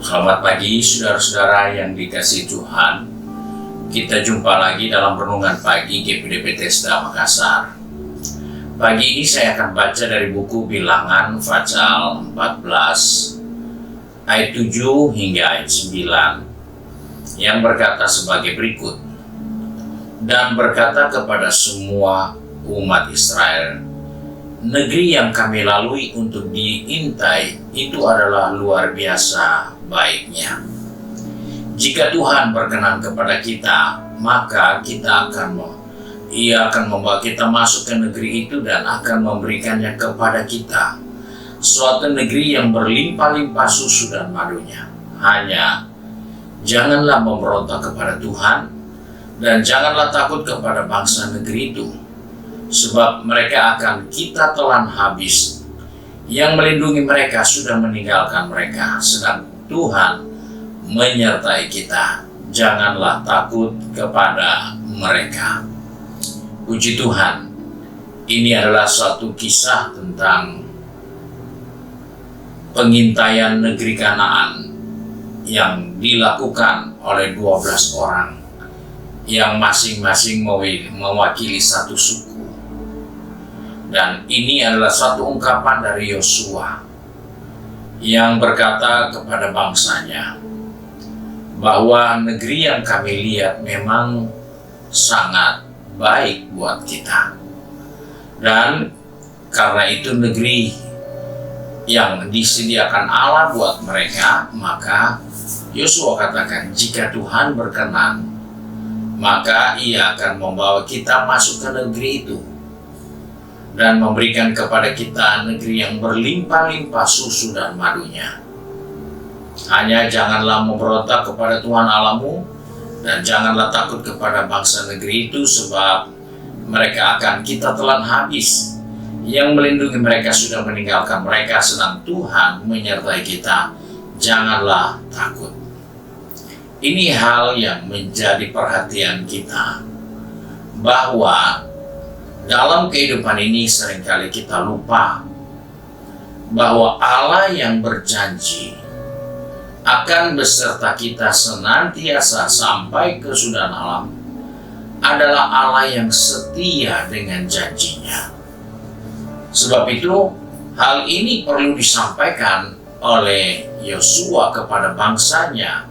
Selamat pagi saudara-saudara yang dikasihi Tuhan. Kita jumpa lagi dalam renungan pagi GPD Bethesda Makassar. Pagi ini saya akan baca dari buku Bilangan pasal 14 ayat 7 hingga ayat 9 yang berkata sebagai berikut. Dan berkata kepada semua umat Israel, negeri yang kami lalui untuk diintai itu adalah luar biasa baiknya. Jika Tuhan berkenan kepada kita, maka Ia akan membawa kita masuk ke negeri itu dan akan memberikannya kepada kita, suatu negeri yang berlimpah-limpah susu dan madunya. Hanya janganlah memberontak kepada Tuhan dan janganlah takut kepada bangsa negeri itu, sebab mereka akan kita telan habis. Yang melindungi mereka sudah meninggalkan mereka, sedang Tuhan menyertai kita. Janganlah takut kepada mereka. Puji Tuhan, ini adalah suatu kisah tentang pengintaian negeri Kanaan yang dilakukan oleh 12 orang yang masing-masing mewakili satu suku. Dan ini adalah suatu ungkapan dari Yosua yang berkata kepada bangsanya bahwa negeri yang kami lihat memang sangat baik buat kita. Dan karena itu negeri yang disediakan Allah buat mereka, maka Yosua katakan jika Tuhan berkenan, maka Ia akan membawa kita masuk ke negeri itu dan memberikan kepada kita negeri yang berlimpah-limpah susu dan madunya. Hanya janganlah memberontak kepada Tuhan Allahmu dan janganlah takut kepada bangsa negeri itu, sebab mereka akan kita telan habis. Yang melindungi mereka sudah meninggalkan mereka, sedang Tuhan menyertai kita. Janganlah takut. Ini hal yang menjadi perhatian kita, bahwa dalam kehidupan ini seringkali kita lupa bahwa Allah yang berjanji akan beserta kita senantiasa sampai kesudahan alam adalah Allah yang setia dengan janjinya. Sebab itu hal ini perlu disampaikan oleh Yosua kepada bangsanya,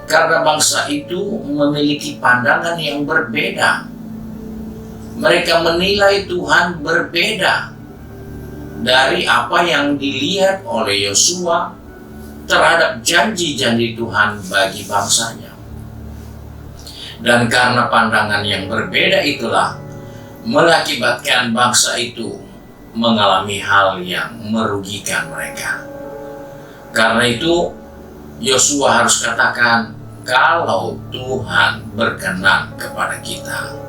karena bangsa itu memiliki pandangan yang berbeda. Mereka menilai Tuhan berbeda dari apa yang dilihat oleh Yosua terhadap janji-janji Tuhan bagi bangsanya. Dan karena pandangan yang berbeda itulah mengakibatkan bangsa itu mengalami hal yang merugikan mereka. Karena itu Yosua harus katakan, kalau Tuhan berkenan kepada kita.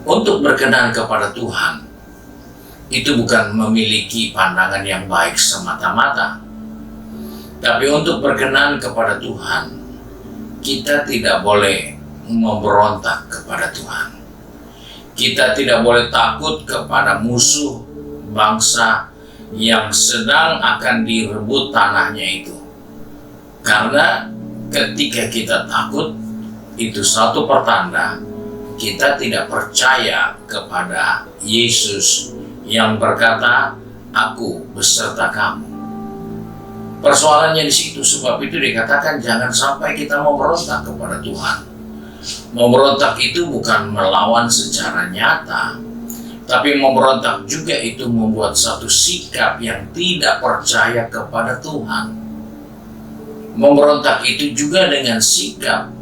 Untuk berkenan kepada Tuhan itu bukan memiliki pandangan yang baik semata-mata, tapi untuk berkenan kepada Tuhan kita tidak boleh memberontak kepada Tuhan. Kita tidak boleh takut kepada musuh bangsa yang sedang akan direbut tanahnya itu, karena ketika kita takut, itu satu pertanda kita tidak percaya kepada Yesus yang berkata, "Aku beserta kamu." Persoalannya di situ, sebab itu dikatakan jangan sampai kita memberontak kepada Tuhan. Memberontak itu bukan melawan secara nyata, tapi memberontak juga itu membuat satu sikap yang tidak percaya kepada Tuhan. Memberontak itu juga dengan sikap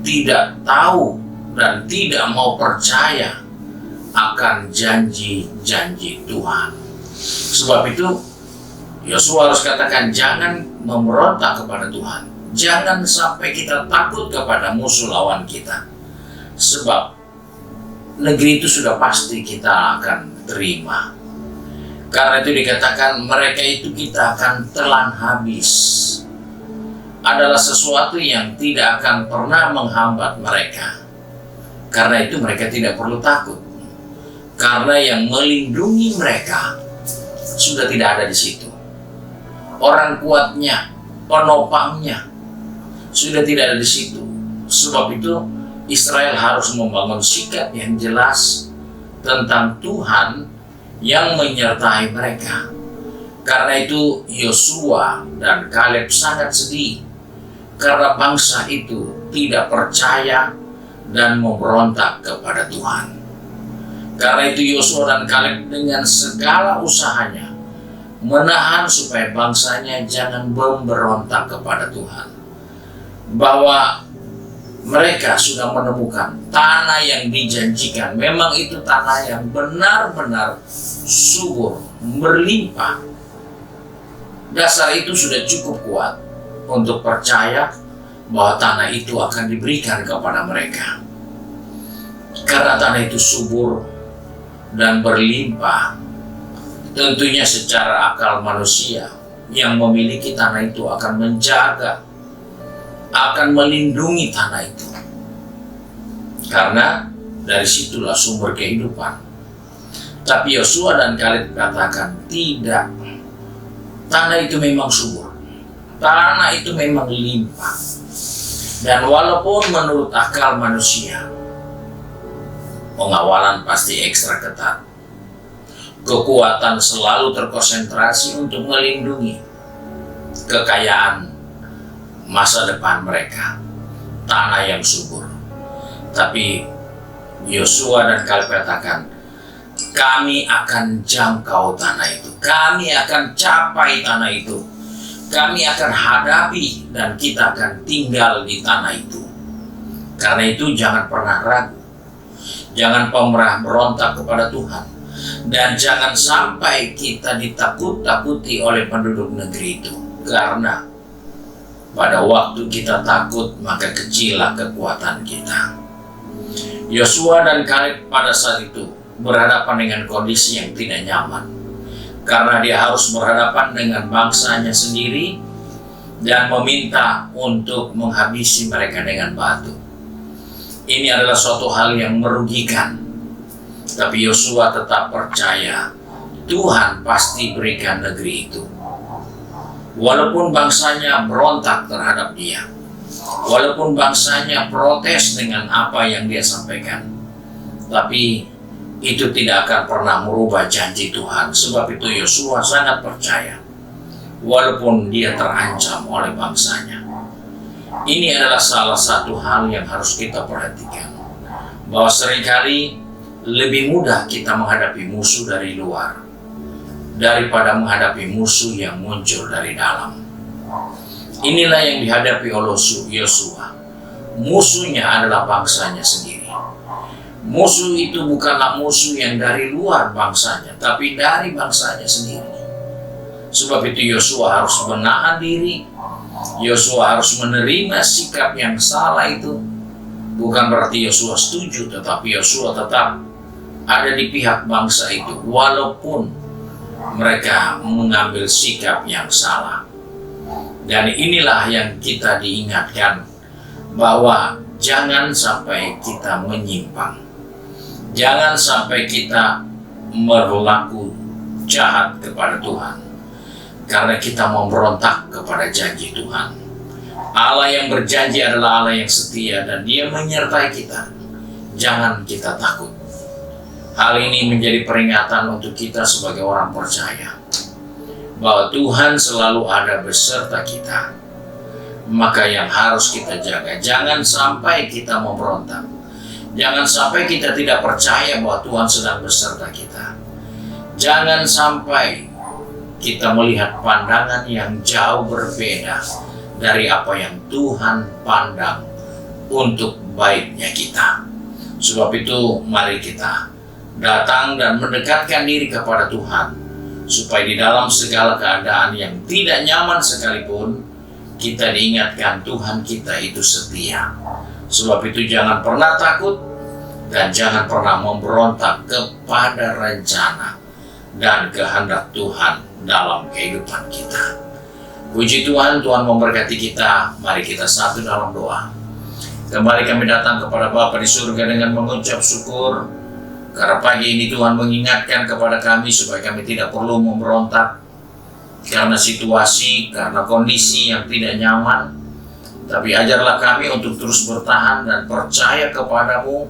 tidak tahu dan tidak mau percaya akan janji-janji Tuhan. Sebab itu Yosua harus katakan jangan memberontak kepada Tuhan. Jangan sampai kita takut kepada musuh lawan kita. Sebab negeri itu sudah pasti kita akan terima. Karena itu dikatakan mereka itu kita akan telan habis. Adalah sesuatu yang tidak akan pernah menghambat mereka. Karena itu mereka tidak perlu takut. Karena yang melindungi mereka sudah tidak ada di situ. Orang kuatnya penopangnya sudah tidak ada di situ. Sebab itu Israel harus membangun sikap yang jelas tentang Tuhan yang menyertai mereka. Karena itu Yosua dan Kaleb sangat sedih karena bangsa itu tidak percaya dan memberontak kepada Tuhan. Karena itu Yosua dan Kaleb dengan segala usahanya menahan supaya bangsanya jangan memberontak kepada Tuhan. Bahwa mereka sudah menemukan tanah yang dijanjikan. Memang itu tanah yang benar-benar subur, berlimpah. Dasar itu sudah cukup kuat untuk percaya bahwa tanah itu akan diberikan kepada mereka. Karena tanah itu subur dan berlimpah, tentunya secara akal manusia yang memiliki tanah itu akan menjaga, akan melindungi tanah itu. Karena dari situlah sumber kehidupan. Tapi Yosua dan Kaleb katakan tidak. Tanah itu memang subur. Tanah itu memang limpah. Dan walaupun menurut akal manusia, pengawalan pasti ekstra ketat. Kekuatan selalu terkonsentrasi untuk melindungi kekayaan masa depan mereka, tanah yang subur. Tapi Yosua dan Kaleb katakan, kami akan jangkau tanah itu, kami akan capai tanah itu, kami akan hadapi dan kita akan tinggal di tanah itu. Karena itu jangan pernah ragu, jangan pernah berontak kepada Tuhan, dan jangan sampai kita ditakut-takuti oleh penduduk negeri itu. Karena pada waktu kita takut, maka kecillah kekuatan kita. Yosua dan Kaleb pada saat itu berhadapan dengan kondisi yang tidak nyaman. Karena dia harus berhadapan dengan bangsanya sendiri dan meminta untuk menghabisi mereka dengan batu. Ini adalah suatu hal yang merugikan. Tapi Yosua tetap percaya Tuhan pasti berikan negeri itu. Walaupun bangsanya berontak terhadap dia, walaupun bangsanya protes dengan apa yang dia sampaikan, tapi itu tidak akan pernah merubah janji Tuhan. Sebab itu Yosua sangat percaya, walaupun dia terancam oleh bangsanya. Ini adalah salah satu hal yang harus kita perhatikan, bahwa seringkali lebih mudah kita menghadapi musuh dari luar daripada menghadapi musuh yang muncul dari dalam. Inilah yang dihadapi oleh Yosua. Musuhnya adalah bangsanya sendiri. Musuh itu bukanlah musuh yang dari luar bangsanya, tapi dari bangsanya sendiri. Sebab itu Yosua harus menahan diri. Yosua harus menerima sikap yang salah itu. Bukan berarti Yosua setuju, tetapi Yosua tetap ada di pihak bangsa itu, walaupun mereka mengambil sikap yang salah. Dan inilah yang kita diingatkan, bahwa jangan sampai kita menyimpang. Jangan sampai kita berlaku jahat kepada Tuhan, karena kita memberontak kepada janji Tuhan. Allah yang berjanji adalah Allah yang setia dan Dia menyertai kita. Jangan kita takut. Hal ini menjadi peringatan untuk kita sebagai orang percaya, bahwa Tuhan selalu ada beserta kita. Maka yang harus kita jaga, jangan sampai kita memberontak. Jangan sampai kita tidak percaya bahwa Tuhan sedang beserta kita. Jangan sampai kita melihat pandangan yang jauh berbeda dari apa yang Tuhan pandang untuk baiknya kita. Sebab itu mari kita datang dan mendekatkan diri kepada Tuhan, supaya di dalam segala keadaan yang tidak nyaman sekalipun, kita diingatkan Tuhan kita itu setia. Sebab itu jangan pernah takut dan jangan pernah memberontak kepada rencana dan kehendak Tuhan dalam kehidupan kita. Puji Tuhan, Tuhan memberkati kita. Mari kita satu dalam doa. Kembali kami datang kepada Bapa di surga dengan mengucap syukur, karena pagi ini Tuhan mengingatkan kepada kami supaya kami tidak perlu memberontak, karena situasi, karena kondisi yang tidak nyaman. Tapi ajarlah kami untuk terus bertahan dan percaya kepadamu,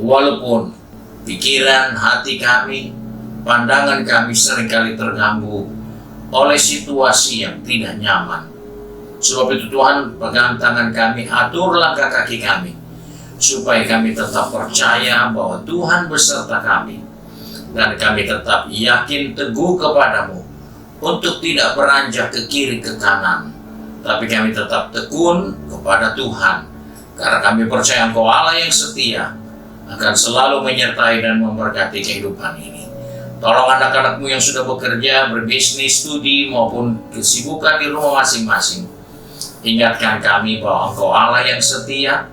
walaupun pikiran, hati kami, pandangan kami seringkali terganggu oleh situasi yang tidak nyaman. Sebab itu Tuhan, pegang tangan kami, atur langkah kaki kami, supaya kami tetap percaya bahwa Tuhan beserta kami, dan kami tetap yakin teguh kepadamu untuk tidak beranjak ke kiri ke kanan, tapi kami tetap tekun kepada Tuhan, karena kami percaya Engkau Allah yang setia akan selalu menyertai dan memberkati kehidupan ini. Tolong anak-anakmu yang sudah bekerja, berbisnis, studi, maupun kesibukan di rumah masing-masing. Ingatkan kami bahwa Engkau Allah yang setia,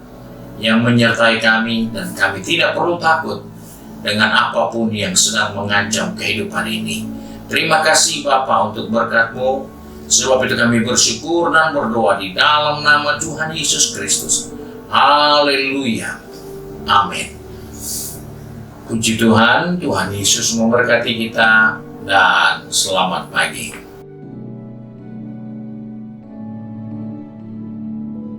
yang menyertai kami, dan kami tidak perlu takut dengan apapun yang sedang mengancam kehidupan ini. Terima kasih Bapa untuk berkat-Mu. Sebab itu kami bersyukur dan berdoa di dalam nama Tuhan Yesus Kristus. Haleluya. Amin. Puji Tuhan, Tuhan Yesus memberkati kita, dan selamat pagi.